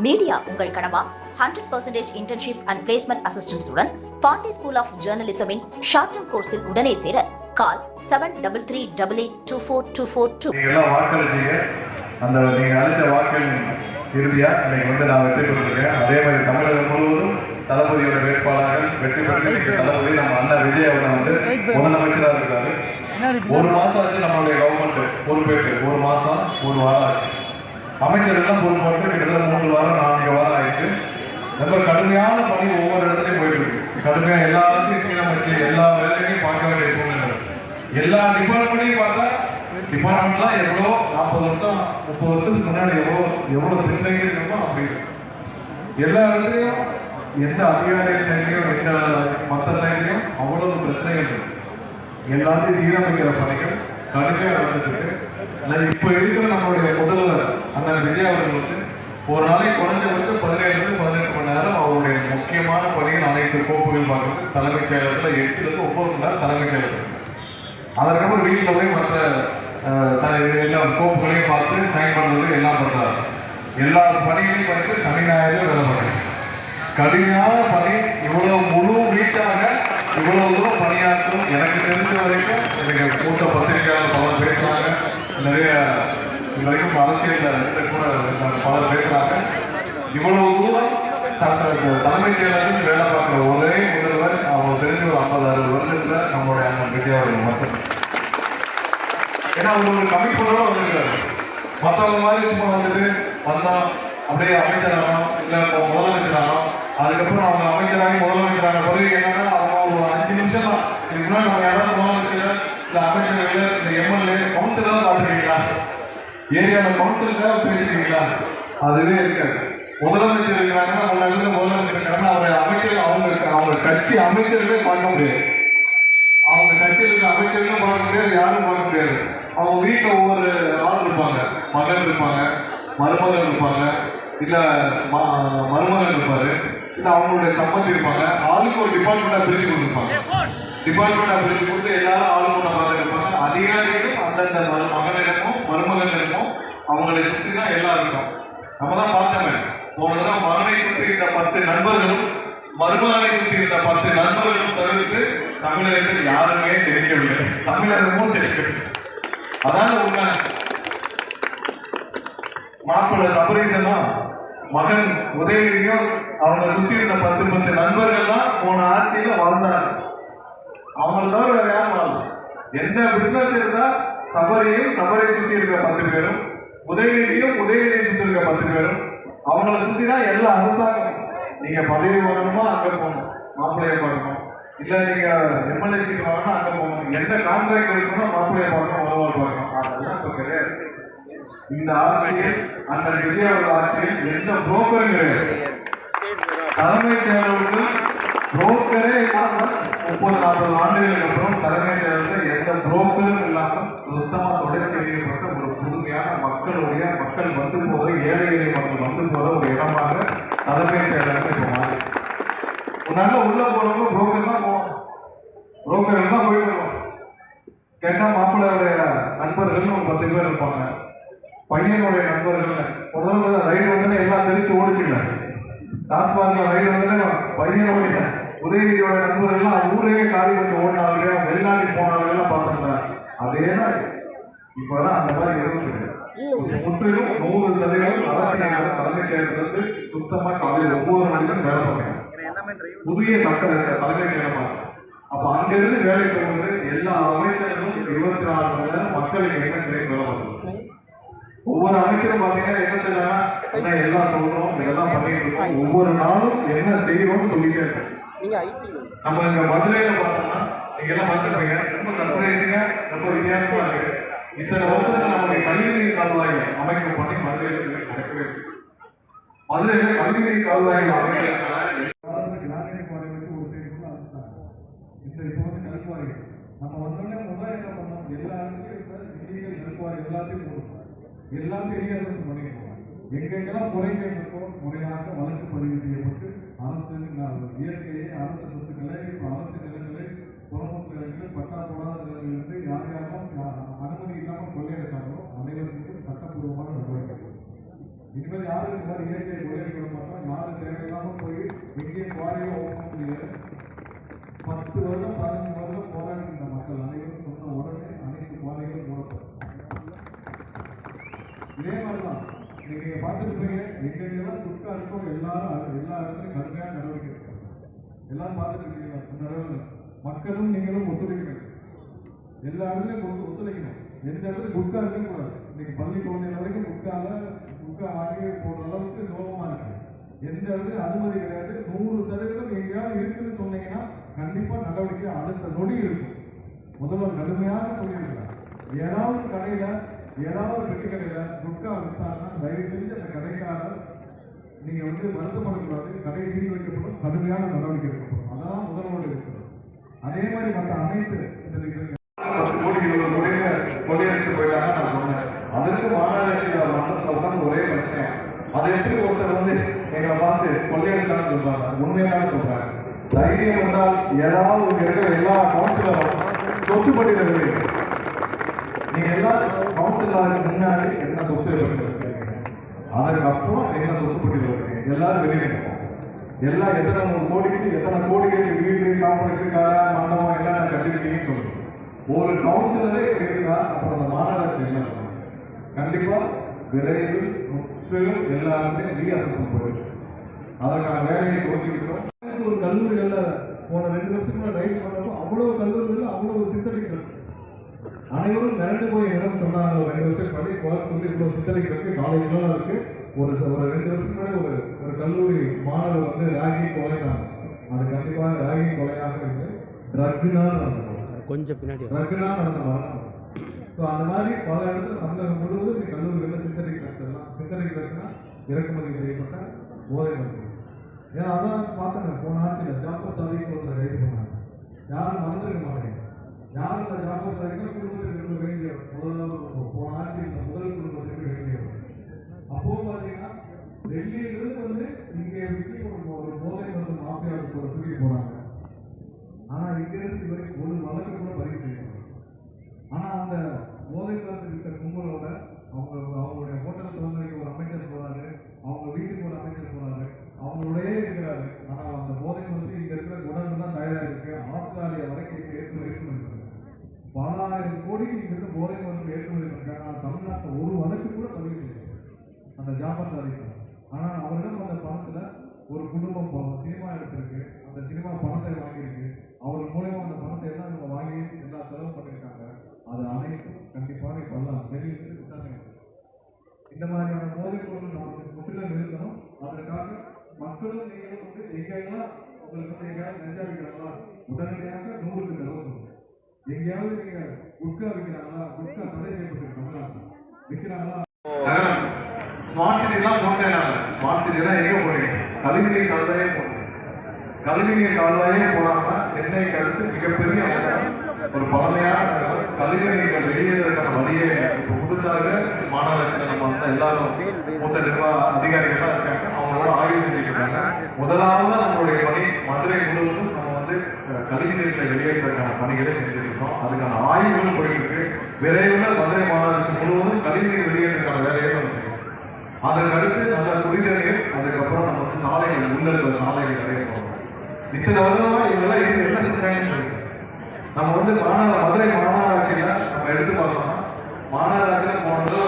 Media உங்கள் கனவா? 100% internship and placement assistance உடன் பாண்டி ஸ்கூல் ஆஃப் ஜேர்னலிசமின் ஷார்ட் டர்ம் கோர்ஸில் உடனே சேர கால் 7338242424. நீங்கள்லாம் வாக்களிச்சீங்க. அந்த நீங்கள் அளித்த வாக்கில் இறுதியாக இன்னைக்கு நான் வெற்றி பெற்றிருக்கேன். அதே மாதிரி தமிழகம் முழுவதும் தளபதியோட வேட்பாளர்கள் வெற்றி பெற்று தளபதி நம்ம அண்ணன் விஜய் அவர்கள் முதலமைச்சராக இருக்காரு. ஒரு மாதம் ஆச்சு நம்மளுடைய கவர்மெண்ட் பொறுப்பேற்று. ஒரு மாதம் ஒரு வாரம் ஆச்சு. அமைச்சர்கள்லாம் பொறுப்பேற்று கிட்டத்தட்ட 3 வாரம் 4 வாரம் ஆயிடுச்சு. ரொம்ப கடுமையான பணி ஒவ்வொரு இடத்துலையும் போயிட்டு இருக்கு. கடுமையாக எல்லாத்தையும் சீரமைச்சு எல்லா வேலையும் பார்க்க வேண்டிய சூழ்நிலை. எல்லா டிபார்ட்மெண்ட்டையும் பார்த்தா டிபார்ட்மெண்ட்லாம் எவ்வளோ 40 வருஷம் 30 வருஷத்துக்கு முன்னாடி எவ்வளோ பிரச்சனைகள் இருக்குமோ அப்படி எல்லா இடத்துலையும் எந்த அதிகாரி சைட்லையும் எந்த மற்ற சைட்லையும் அவ்வளவு பிரச்சனைகள் இருக்கு. எல்லாத்தையும் சீரமைக்கிற பணிகள் கடுமையாக நடந்துருக்கு. இப்போ இருக்கிற நம்மளுடைய முதல்வர் அண்ணன் விஜய் அவர்களுக்கு ஒரு நாளைக்கு குறைஞ்சபட்சம் 17-18 மணி நேரம் அவருடைய முக்கியமான பணிகள் அனைத்து கோப்புகள் பார்க்கறது. தலைமைச் செயலகத்தில் 8-9 மணி நேரம் தலைமைச் செயலகம். அதற்கப்புறம் வீட்டில் போய் மற்ற எல்லா கோப்புகளையும் பார்த்து சைன் பண்ணுறது எல்லாம் பண்ணுறாரு. எல்லா பணிகளையும் பண்ணிட்டு சனி ஞாயிறு வேலை பண்ணுறேன். கடுமையான பணி. இவ்வளோ முழு வீட்டாக இவ்வளோ தூரம் பணியாற்றும் எனக்கு தெரிஞ்ச வரைக்கும் எனக்கு மூத்த பத்திரிகையாளர் பலர் பேசுகிறாங்க. நிறைய இது வரைக்கும் அரசியல் கூட பலர் பேசுகிறாங்க. இவ்வளவு தூரம் தலைமைச் செயலகத்தில் வேலை பார்க்குற ஒரே முதல்வர் அவங்க தெரிஞ்ச ஒரு 50-60 வருஷத்தில் நம்மளுடைய அண்ணன் விஜய் அவர்கள் மட்டும். ஏன்னா அவர் ஒரு கமிட்மெண்டோட வந்திருக்காரு. மற்றவங்க மாதிரி சும்மா வந்துட்டு வந்தோம் அப்படியே அமைச்சரானோம் இல்லை முதலமைச்சரானோம். அதுக்கப்புறம் அவங்க அமைச்சராகி முதலமைச்சரான பிறகு என்னன்னா அவங்க ஒரு 5 நிமிஷம் தான். இதுக்கு முன்னாடி நம்ம யாராவது முதலமைச்சர் இல்லை அமைச்சர்கள் இல்லை எம்எல்ஏ கவுன்சிலராக பார்த்துருக்கீங்களா? ஏரியாவில் கவுன்சிலராக பேசிருக்கீங்களா? அதுவே இருக்காது. முதலமைச்சர் இருக்கிறாங்கன்னா முன்னாடி முதலமைச்சர் இருக்காங்கன்னா அவரை அமைச்சர் அவங்க கட்சி அமைச்சர்களே பார்க்க முடியாது. அவங்க கட்சியில் இருக்கிற அமைச்சர்களும் பார்க்க முடியாது, யாரும் பார்க்க முடியாது. அவங்க வீட்டில் ஒவ்வொரு ஆள் இருப்பாங்க. மகன் இருப்பாங்க, மருமகன் இருப்பாங்க, இல்லை மருமகன் இருப்பாரு, இல்லை அவங்களுடைய சம்பந்தி இருப்பாங்க. ஆளுக்கு ஒரு டிபார்ட்மெண்ட்டாக பிரித்து கொடுத்துருப்பாங்க. டிபார்ட்மெண்ட்டாக பிரித்து கொடுத்து எல்லாரும் ஆளுக்கு ஒன்று பார்த்துட்டு இருப்பாங்க. அதிகாரிகளும் அந்தந்த மகனிடமும் மருமகனிடமும் அவங்களை சுற்றி தான் எல்லாம் இருக்கும். நம்ம தான் பார்த்தோமே போன தடவை மகனை சுற்றி இந்த 10 நண்பர்களும் மருமகனை சுற்றி இந்த 10 நண்பர்களும் தவிர்த்து தமிழகத்தில் யாருமே சிரிக்கவில்லை. தமிழகமும் சிரிக்கவில்லை. அதாவது உண்மை. மாப்பிள்ளை சபரீசனா மகன் உதயநிதியும் அவங்க சுற்றி இருந்த 10 நண்பர்கள் தான் போன ஆட்சியில வாழ்ந்தாங்க. அவங்கள தவிர வேற யாரும் வாழல. எந்த பிசினஸ் இருந்தா சபரியும் சபரியை சுற்றி இருக்க 10 பேரும், உதயநிதியும் உதயநிதியை சுற்றி இருக்க 10 பேரும், அவங்கள சுற்றி தான் எல்லா அரசாங்கம். நீங்க பதவி வாங்கணுமா அங்க போகணும், மாப்பிள்ளைய பார்க்கணும். இல்ல நீங்க எம்எல்ஏ சீட் வாங்கணும் அங்க போகணும். எந்த கான்ட்ராக்ட் இருக்கணும் மாப்பிள்ளைய பார்க்கணும், முதல்வர் பார்க்கணும். அதெல்லாம் இப்ப கிடையாது. இந்த ஆட்சியில் அந்த விஜயோட ஆட்சியில் எந்த புரோக்கரும் கிடையாது. தலைமைச் செயலருக்கு புரோக்கரே இல்லாமல் 30-40 ஆண்டுகளுக்கு அப்புறம் தலைமைச் செயலர்கள் எந்த புரோக்கரும் இல்லாமல் சுத்தமாக தொடர்ச்சி செய்யப்பட்ட ஒரு புதுமையான மக்கள் வந்து போகிற ஏழை மக்கள் வந்து போகிற ஒரு இடமாக தலைமைச் செயலர்கள் இப்போ மாறி. முன்னால உள்ள போறவங்க புரோக்கர் தான் போவோம். புரோக்கர்கள் தான் போயிடுவோம். கேட்டால் மாப்பிள்ளையோடைய நண்பர்கள் ஒரு 10 பேர் இருப்பாங்க. பையனுடைய நண்பர்கள் முதல்ல ரைடு வந்து எல்லாம் தெரிச்சு ஓடிச்சுங்க. டாஸ்மார்க்ல ரைடு வந்து பையனுடைய உதயநிதியோட நண்பர்கள்லாம் ஊரையே காலி பண்ணி ஓடினாங்க, வெளிநாட்டுக்கு போனாலும் பார்த்துருந்தாங்க. அதே தான் இப்பதான் அந்த மாதிரி இருக்கு. முற்றிலும் 100% அரசியல் தலைமைச் செயலகத்திலிருந்து சுத்தமா காலையில் 9 மணிக்கு வேலை பார்க்கணும். புதிய தலைமைச் செயலகமா அப்ப அங்கிருந்து வேலைக்கு போகும்போது எல்லா அமைச்சர்களும் 24 மணி நேரம் மக்களுக்கு என்ன செய்ய வேலை பார்க்கணும். ஒவ்வொரு அமைச்சரும் பாத்தீங்கன்னா என்ன செய்யலாம், எல்லாம் சொல்றோம், இதெல்லாம் பண்ணிட்டு இருக்கோம். ஒவ்வொரு நாளும் என்ன செய்யறோம்னு சொல்லிட்டே இருக்கோம். நம்ம இங்க மதுரையில பார்த்தோம்னா நீங்க எல்லாம் பார்த்துருப்பீங்க. ரொம்ப சர்ப்ரைசிங்கா ரொம்ப வித்தியாசமா இருக்கு. இத்தனை வருஷத்துல நம்முடைய கழிவுநீர் கால்வாய்கள் அமைக்கும் பணி மதுரையில் நடக்கவே இருக்கு. மதுரையில கழிவுநீர் கால்வாய்கள் அமைக்கிறதுனால நம்ம வந்தோடனே முதல்ல என்ன பண்ணோம், எல்லா இடத்துலையும் நெருக்குவாரி எல்லாத்தையும் போடுவோம். எல்லாத்தையும் ரீஅசஸ் பண்ணிருக்கோம். எங்கெங்கெல்லாம் குறைகள் இருக்கோ முறையாக வழக்கு பதிவு செய்யப்பட்டு அரசு இயற்கையை அரசு சொத்துக்களை அரசு நிலங்களை புறமுக்கு நிலங்கள் பட்டா போடாத நிலங்களிலிருந்து யார் யாரும் அனுமதி இல்லாமல் கொள்ளையடிச்சாங்களோ அனைவருக்கும் சட்டப்பூர்வமான நடவடிக்கை. இனிமேல் யாரும் இந்த மாதிரி இயற்கை கொள்ளையடிக்க குட்கா இருக்கும் எல்லா இடத்துலையும் கடுமையான நடவடிக்கை இருக்கும். எல்லாரும் பார்த்துட்டு இருக்கீங்களா? இந்த அளவில் மக்களும் நீங்களும் ஒத்துழைக்கணும். எல்லா இடத்துலையும் ஒத்துழைக்கணும். எந்த இடத்துல குட்கா இருக்கக்கூடாது. இன்னைக்கு பள்ளி குழந்தைகள் வரைக்கும் குட்கா வாங்கி போடுற அளவுக்கு நோகமா இருக்கு. எந்த இடத்துல அனுமதி கிடையாது. 100% எங்கேயாவது இருக்குன்னு சொன்னீங்கன்னா கண்டிப்பா நடவடிக்கை அடுத்த நொடி இருக்கும். முதல்வர் கடுமையாக சொல்லியிருக்கிறார். ஏதாவது கடையில ஏதாவது பெட்டி கடையில குட்கா விட்டாங்கன்னா தயவு செஞ்சு அந்த கடைக்காரர் நீங்க வருத்தப்படக்கூடாது. கடை சீல் வைக்கப்படும், கடுமையான நடவடிக்கை எடுக்கப்படும். அதான் முதல்வர் இருக்கிறது. அதே மாதிரி மற்ற அனைத்து கொள்ளையடிச்சு போயிட்டாங்க நான் சொன்னேன். அதற்கு மாநகராட்சி மன்றத்தில் உட்காந்து ஒரே பிரச்சனை. அதை எப்படி ஒருத்தர் எங்களை பார்த்து கொள்ளையடிச்சான்னு சொல்றாங்க. உண்மையாக சொல்றாங்க. தைரியம் என்றால் ஏதாவது இங்க இருக்கிற எல்லா கவுன்சிலரும் சொத்து பட்டியல நீங்க எல்லா கவுன்சிலருக்கு முன்னாடி என்ன சொத்து வச்சிருக்கீங்க, அதற்கு அப்புறம் என்ன சொத்து பட்டியல வச்சிருக்கீங்க எல்லாரும் வெளியே எல்லாம் எத்தனை 100 கோடிக்கு எத்தனை கோடிக்கு வீடு காம்ப்ளெக்ஸ் காரா மண்டபம் எல்லாம் கட்டிருக்கீங்கன்னு சொல்லுங்க. ஒரு கவுன்சிலரே இருந்தா அப்புறம் அந்த மாநகராட்சி என்ன கண்டிப்பா விரைவில் முற்றிலும் எல்லாருமே ரீஅசஸ்மெண்ட் போயிடும். அதற்கான வேலையை கொடுத்துருக்கோம். ஒரு கல்லூரிகள்ல போன 2 வருஷத்துல ரைட் பண்ணப்போ அவ்வளவு கல்லூரிகள் அவ்வளவு சித்தரிக்கிறது அனைவரும் மிரண்டு போய் இடம் சொன்னாங்க. 2 வருஷம் படி கோயம்புத்தூர் இவ்வளவு சித்தரிக்கிறதுக்கு காலேஜ்லாம் இருக்கு. ஒரு 2 வருஷத்துக்கு முன்னாடி ஒரு கல்லூரி மாணவர் ராகி கொலைனாங்க. அது கண்டிப்பாக ராகி கொலையாக இருக்கு. ட்ரக்னால் கொஞ்சம் பின்னாடி ட்ரக்னால் நடந்த மரணம். ஸோ அந்த மாதிரி பல இடத்துல தமிழகம் முழுவதும் கல்லூரிகளில் சித்தரிக்கிறதுனா இறக்குமதி செய்யப்பட்ட போதை மருந்து. ஏன்னா அதான் பார்த்தாங்க போன ஆட்சியில் ஜாஃபர் சாதிக்கு ஒருத்தர் கைது பண்ணாங்க. யாரும் மறந்துருக்க மாட்டேங்க. யாரும் இந்த ஜாஃபர் சாதிக்கு குடும்பத்திற்கு வேண்டிய போன ஆட்சியில் முதல் குடும்பத்திற்கு வேண்டியவர். அப்போ பார்த்தீங்கன்னா டெல்லியிலிருந்து இங்கே ஒரு போதை மருந்து மாஃபியாவுக்கு ஒரு தூக்கி போறாங்க. ஆனா இங்க இருந்து வரைக்கும் ஒரு வழக்கு கூட பதிவு செய்யணும். ஆனா அந்த போதை மருந்து இருக்கிற கும்பலோட அவங்களுடைய ஹோட்டல் திறந்ததுக்கு ஒரு அமைச்சர் போறாரு, அவங்க வீட்டுக்கு ஒரு அமைச்சர் போறாரு, அவங்களோடய இருக்கிறாரு. ஆனா அந்த போதை மருந்து இங்க இருக்கிற குடங்கள் தான் தயாரா இருக்கு. ஆஸ்திரேலியா வரைக்கும் ஏற்றுமதி பண்ணிருக்காங்க. பல ஆயிரம் கோடிக்கு இங்க இருக்க போதை மருந்து ஏற்றுமதி பண்ணிருக்காங்க. ஆனா தமிழ்நாட்டில் ஒரு வழக்கு கூட பதிவு செய்யணும் அந்த ஜாஃபர் சாதிக்கு. ஆனா அவரிடம் அந்த பணத்துல ஒரு குடும்பம் சினிமா எடுத்திருக்கு. அந்த சினிமா பணத்தை வாங்கியிருக்கு. அவர் மூலமா அந்த பணத்தை எல்லாம் இவங்க வாங்கி எல்லா செலவும் பண்ணியிருக்காங்க. அது அனைத்தும் கண்டிப்பாக பண்ணலாம். வெளியிட்டு இந்த மாதிரியான போதைப் பொருள் நமக்கு முற்றிலும் நிறுத்தணும். அதற்காக மக்களும் நீங்களும் எங்கெல்லாம் உங்களுக்கு எங்கேயாவது நெஞ்சா வைக்கிறாங்களா உடனடியாக 100க்கு தகவல். எங்கேயாவது நீங்க குட்கா விற்கிறாங்களா, குட்கா தடை செய்யப்பட்டிருக்காங்களா, விற்கிறாங்களா? ஸ்மார்ட் சிட்டிலாம் சொன்னேன். ஸ்மார்ட் சிட்டிலாம் எங்க போறீங்க? கழிவுநீர் கால்வாயே போறீங்க. கழிவுநீர் கால்வாயே போடாம சென்னைக்கு அடுத்து மிகப்பெரிய ஒரு பழமையான கழிவுநீர்கள் வெளியேறதுக்கான வழியே இப்போ புதுசாக மாநகராட்சியில் நம்ம எல்லாரும் மூத்த நிர்வாக அதிகாரிகள்லாம் இருக்காங்க. அவங்களோட ஆய்வு செஞ்சுக்கிறாங்க. முதலாவது நம்மளுடைய பணி மதுரை முழுவதும் நம்ம கழிவுநீர்களை வெளியேறதுக்கான பணிகளை செஞ்சிருக்கோம். அதுக்கான ஆய்வுகள் போயிட்டு இருக்கு. விரைவில் மதுரை மாநகராட்சி முழுவதும் கழிவுநீர் வெளியேறதுக்கான வேலையை நம்ம செய்யணும். அதற்கு அடுத்து நல்ல குடிநீர், அதுக்கப்புறம் நம்ம சாலைகள் உள்ள சாலைகள் நிறைய போகணும். இத்தனை வருடமா இவங்கெல்லாம் என்ன செஞ்சாங்கன்னு நம்ம மதுரை மாநகராட்சியில நம்ம எடுத்து பார்த்தோம்னா மாநகராட்சியில போனது